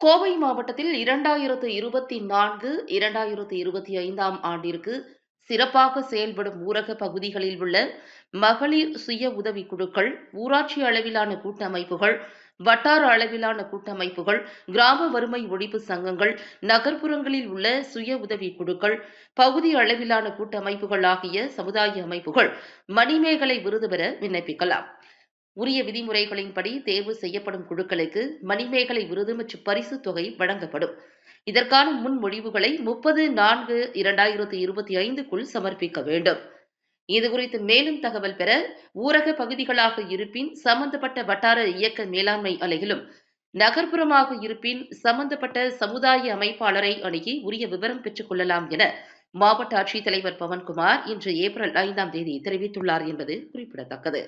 கோவை மாவட்டத்தில் 2024, 2025ஆம் ஆண்டிற்கு சிறப்பாக செயல்படும் ஊரக பகுதிகளில் உள்ள மகளிர் சுய உதவிக் குழுக்கள், ஊராட்சி அளவிலான கூட்டமைப்புகள், வட்டார அளவிலான கூட்டமைப்புகள், கிராம வறுமை ஒழிப்பு சங்கங்கள், நகர்ப்புறங்களில் உள்ள சுய உதவிக் குழுக்கள், பகுதி அளவிலான கூட்டமைப்புகள் ஆகிய சமுதாய அமைப்புகள் மணிமேகலை விருது பெற விண்ணப்பிக்கலாம். உரிய விதிமுறைகளின்படி தேர்வு செய்யப்படும் குழுக்களுக்கு மணிமேகலை விருது மற்றும் பரிசுத் தொகை வழங்கப்படும். இதற்கான முன்மொழிவுகளை 30/4/2025க்குள் சமர்ப்பிக்க வேண்டும். இதுகுறித்து மேலும் தகவல் பெற ஊரக பகுதிகளாக இருப்பின் சம்பந்தப்பட்ட வட்டார இயக்க மேலாண்மை அலையிலும், நகர்ப்புறமாக இருப்பின் சம்பந்தப்பட்ட சமுதாய அமைப்பாளரை அணுகி உரிய விவரம் பெற்றுக் கொள்ளலாம் என மாவட்ட ஆட்சித்தலைவர் பவன்குமார் இன்று ஏப்ரல் 5ஆம் தேதி தெரிவித்துள்ளார் என்பது குறிப்பிடத்தக்கது.